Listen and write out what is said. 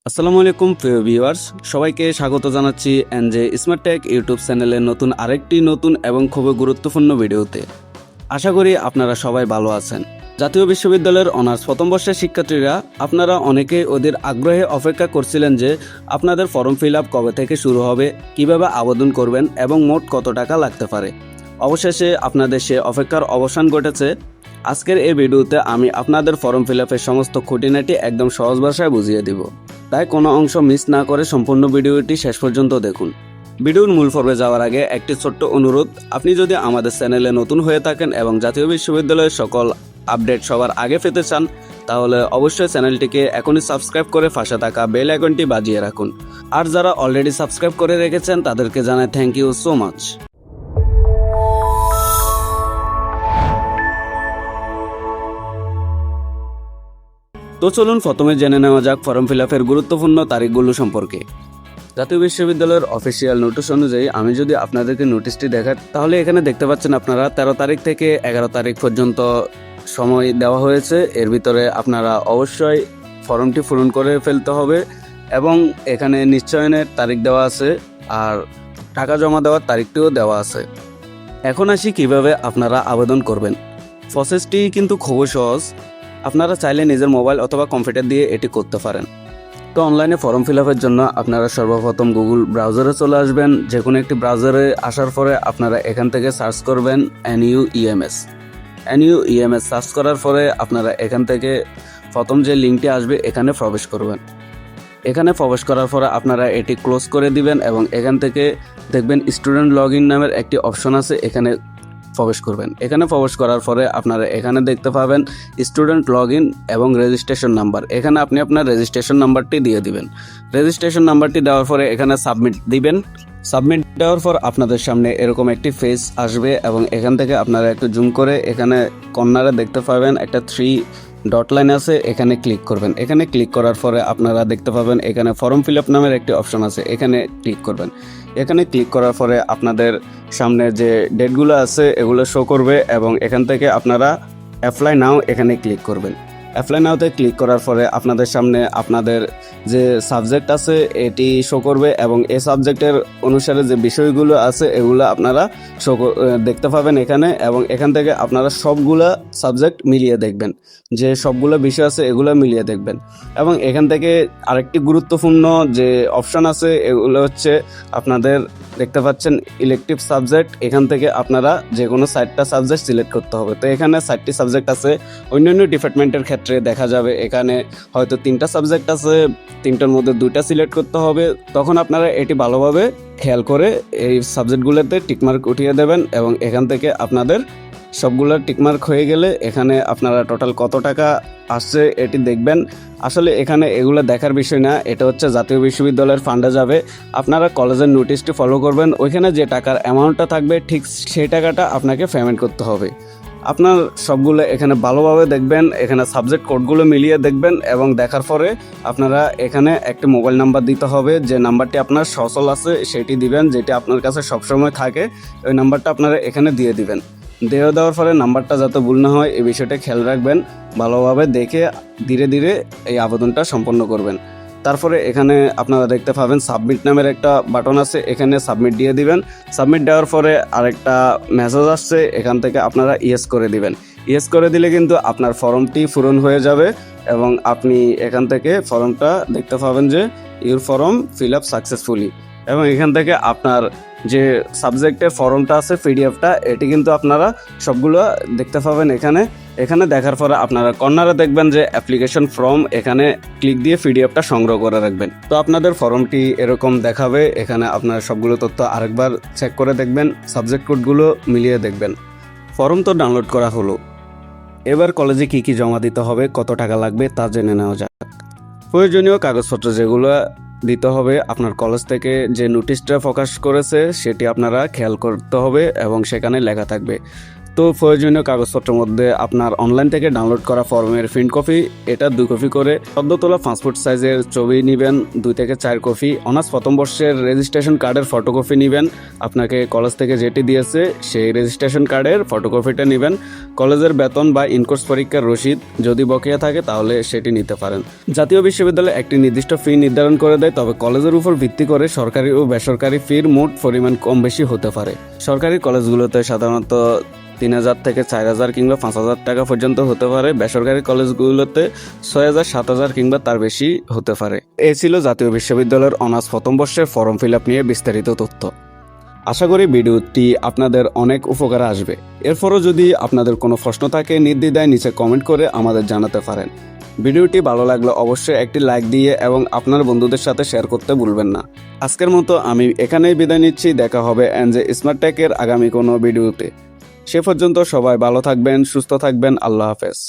আসসালামু আলাইকুম প্রিয় ভিউয়ার্স, সবাইকে স্বাগত জানাচ্ছি এনজে স্মার্ট টেক ইউটিউব চ্যানেলের নতুন এবং খুবই গুরুত্বপূর্ণ ভিডিওতে। আশা করি আপনারা সবাই ভালো আছেন। জাতীয় বিশ্ববিদ্যালয়ের অনার্স প্রথম বর্ষের শিক্ষার্থীরা আপনারা অনেকেই ওদের আগ্রহে অপেক্ষা করছিলেন যে আপনাদের ফর্ম ফিল আপ কবে থেকে শুরু হবে, কিভাবে আবেদন করবেন এবং মোট কত টাকা লাগতে পারে। অবশেষে আপনাদের সে অপেক্ষার অবসান ঘটেছে। আজকের এই ভিডিওতে আমি আপনাদের ফর্ম ফিল আপের সমস্ত খুঁটিনাটি একদম সহজ ভাষায় বুঝিয়ে দিব, তাই কোনো অংশ মিস না করে সম্পূর্ণ ভিডিওটি শেষ পর্যন্ত দেখুন। ভিডিওর মূল পর্বে যাওয়ার আগে একটি ছোট্ট অনুরোধ, আপনি যদি আমাদের চ্যানেলে নতুন হয়ে থাকেন এবং জাতীয় বিশ্ববিদ্যালয়ের সকল আপডেট সবার আগে পেতে চান, তাহলে অবশ্যই চ্যানেলটিকে এখনই সাবস্ক্রাইব করে পাশে থাকা বেল আইকনটি বাজিয়ে রাখুন। আর যারা অলরেডি সাবস্ক্রাইব করে রেখেছেন তাদেরকে জানাই থ্যাংক ইউ সো মাচ। তো চলুন প্রথমে জেনে নেওয়া যাক ফর্ম ফিল আপের গুরুত্বপূর্ণ তারিখগুলো সম্পর্কে। জাতীয় বিশ্ববিদ্যালয়ের অফিসিয়াল নোটিশ অনুযায়ী আমি যদি আপনাদেরকে নোটিশটি দেখাই, তাহলে এখানে দেখতে পাচ্ছেন আপনারা 13 তারিখ থেকে 11 তারিখ পর্যন্ত সময় দেওয়া হয়েছে। এর ভিতরে আপনারা অবশ্যই ফর্মটি পূরণ করে ফেলতে হবে এবং এখানে নিশ্চয়নের তারিখ দেওয়া আছে আর টাকা জমা দেওয়ার তারিখটিও দেওয়া আছে। এখন আসি কিভাবে আপনারা আবেদন করবেন। প্রসেসটি কিন্তু খুবই সহজ। আপনারা চাইলে নিজের মোবাইল অথবা কম্পিউটার দিয়ে এটি করতে পারেন। তো অনলাইনে ফর্ম ফিল আপের জন্য আপনারা সর্বপ্রথম গুগল ব্রাউজারে চলে আসবেন। যে কোনো একটি ব্রাউজারে আসার পরে আপনারা এখান থেকে সার্চ করবেন NUEMS সার্চ করার পরে আপনারা এখান থেকে প্রথম যে লিঙ্কটি আসবে এখানে প্রবেশ করবেন। এখানে প্রবেশ করার পরে আপনারা এটি ক্লোজ করে দিবেন এবং এখান থেকে দেখবেন স্টুডেন্ট লগ ইন নামের একটি অপশন আছে, এখানে প্রবেশ করবেন। এখানে প্রবেশ করার পরে আপনারা এখানে দেখতে পাবেন স্টুডেন্ট লগ ইন এবং রেজিস্ট্রেশন নাম্বার। এখানে আপনি আপনার রেজিস্ট্রেশন নাম্বারটি দিয়ে দিবেন। রেজিস্ট্রেশন নাম্বারটি দেওয়ার পরে এখানে সাবমিট দিবেন। সাবমিট দেওয়ার পর আপনাদের সামনে এরকম একটি পেজ আসবে এবং এখান থেকে আপনারা একটু জুম করে এখানে কর্নারে দেখতে পাবেন একটা 3 ডট লাইন আছে, এখানে ক্লিক করবেন। এখানে ক্লিক করার পরে আপনারা দেখতে পাবেন এখানে ফর্ম ফিল আপ নামের একটি অপশন আছে, এখানে ক্লিক করবেন। এখানে ক্লিক করার পরে আপনাদের সামনে যে ডেটগুলো আছে এগুলো শো করবে এবং এখান থেকে আপনারা অ্যাপ্লাই নাও এখানে ক্লিক করবেন। অ্যাপ্লাই নাওতে ক্লিক করার পরে আপনাদের সামনে আপনাদের যে সাবজেক্ট আছে এটি শো করবে এবং এই সাবজেক্টের অনুসারে যে বিষয়গুলো আছে এগুলো আপনারা দেখতে পাবেন এখানে, এবং এখান থেকে আপনারা সবগুলা সাবজেক্ট মিলিয়ে দেখবেন, যে সবগুলো বিষয় আছে এগুলো মিলিয়ে দেখবেন। এবং এখান থেকে আরেকটি গুরুত্বপূর্ণ যে অপশন আছে এগুলো হচ্ছে আপনাদের দেখতে পাচ্ছেন ইলেকটিভ সাবজেক্ট। এখান থেকে আপনারা যে কোনো 4টা সাবজেক্ট সিলেক্ট করতে হবে। তো এখানে 4টি সাবজেক্ট আছে। অন্যান্য ডিপার্টমেন্টের ক্ষেত্রে দেখা যাবে এখানে হয়তো 3টা সাবজেক্ট আছে, 3টার মধ্যে 2টা সিলেক্ট করতে হবে। তখন আপনারা এটি ভালোভাবে খেয়াল করে এই সাবজেক্টগুলোতে টিকমার্ক উঠিয়ে দেবেন এবং এখান থেকে আপনাদের সবগুলো টিকমার্ক হয়ে গেলে এখানে আপনারা টোটাল কত টাকা আসছে এটি দেখবেন। আসলে এখানে এগুলো দেখার বিষয় না, এটা হচ্ছে জাতীয় বিশ্ববিদ্যালয়ের ফান্ডে যাবে। আপনারা কলেজের নোটিশটি ফলো করবেন, ওইখানে যে টাকার অ্যামাউন্টটা থাকবে ঠিক সেই টাকাটা আপনাকে পেমেন্ট করতে হবে। আপনার সবগুলো এখানে ভালোভাবে দেখবেন, এখানে সাবজেক্ট কোডগুলো মিলিয়ে দেখবেন এবং দেখার পরে আপনারা এখানে একটা মোবাইল নাম্বার দিতে হবে। যে নাম্বারটি আপনার সচল আছে সেটি দিবেন, যেটি আপনার কাছে সবসময় থাকে ওই নাম্বারটা আপনারা এখানে দিয়ে দিবেন। দেওয়ার পরে নাম্বারটা যাতে ভুল না হয় এই বিষয়টা খেয়াল রাখবেন। ভালোভাবে দেখে ধীরে ধীরে এই আবেদনটা সম্পন্ন করবেন। তারপরে এখানে আপনারা দেখতে পাবেন সাবমিট নামের একটা বাটন আছে, এখানে সাবমিট দিয়ে দিবেন। সাবমিট দেওয়ার পরে আরেকটা মেসেজ আসছে, এখান থেকে আপনারা ইয়েস করে দিবেন। ইয়েস করে দিলে কিন্তু আপনার ফর্মটি পূরণ হয়ে যাবে এবং আপনি এখান থেকে ফর্মটা দেখতে পাবেন যে your form fill up successfully, এবং এখান থেকে আপনার যে সাবজেক্টের ফর্মটা আছে পিডিএফটা এটি কিন্তু আপনারা সবগুলো দেখতে পাবেন এখানে দেখার পরে আপনারা কর্নারে দেখবেন যে অ্যাপ্লিকেশন ফর্ম, এখানে ক্লিক দিয়ে পিডিএফটা সংগ্রহ করে রাখবেন। তো আপনাদের ফর্মটি এরকম দেখাবে। এখানে আপনারা সবগুলো তথ্য আরেকবার চেক করে দেখবেন, সাবজেক্ট কোডগুলো মিলিয়ে দেখবেন। ফর্ম তো ডাউনলোড করা হলো, এবার কলেজে কি কি জমা দিতে হবে, কত টাকা লাগবে তা জেনে নেওয়া যাক। প্রয়োজনীয় কাগজপত্র যেগুলো দিতে হবে, আপনার কলেজ থেকে যে নোটিশটা প্রকাশ করেছে সেটি আপনারা খেয়াল করতে হবে এবং সেখানে লেখা থাকবে। তো প্রয়োজনীয় কাগজপত্রের মধ্যে আপনার অনলাইন থেকে ডাউনলোড করা ফর্মের প্রিন্ট কপি, এটা 2 কপি করে, সদ্য তোলা পাসপোর্ট সাইজের ছবি নেবেন 2 থেকে 4 কপি, অনার্স প্রথম বর্ষের রেজিস্ট্রেশন কার্ডের ফটোকপি নেবেন, আপনাকে কলেজ থেকে যেটি দিয়েছে সেই রেজিস্ট্রেশন কার্ডের ফটোকপিটা নেবেন, কলেজের বেতন বা ইনকোর্স পরীক্ষার রসিদ যদি বকেয়া থাকে তাহলে সেটি নিতে পারেন। জাতীয় বিশ্ববিদ্যালয় একটি নির্দিষ্ট ফি নির্ধারণ করে দেয়, তবে কলেজের উপর ভিত্তি করে সরকারি ও বেসরকারি ফির মোট পরিমাণ কম বেশি হতে পারে। সরকারি কলেজগুলোতে সাধারণত 3,000 থেকে 4,000 কিংবা 5,000 টাকা পর্যন্ত হতে পারে, বেসরকারি কলেজগুলোতে 6,000, 7,000 কিংবা তার বেশি হতে পারে। এই ছিল জাতীয় বিশ্ববিদ্যালয়ের অনার্স প্রথম বর্ষের ফর্ম ফিল আপ নিয়ে বিস্তারিত তথ্য। আশা করি ভিডিওটি আপনাদের অনেক উপকারে আসবে। এরপরও যদি আপনাদের কোনো প্রশ্ন থাকে নির্দ্বিধায় নিচে কমেন্ট করে আমাদের জানাতে পারেন। ভিডিওটি ভালো লাগলে অবশ্যই একটি লাইক দিয়ে এবং আপনার বন্ধুদের সাথে শেয়ার করতে ভুলবেন না। আজকের মতো আমি এখানেই বিদায় নিচ্ছি। দেখা হবে এনজে স্মার্ট টেকের আগামী কোনো ভিডিওতে। সে পর্যন্ত সবাই ভালো থাকবেন, সুস্থ থাকবেন। আল্লাহ হাফেজ।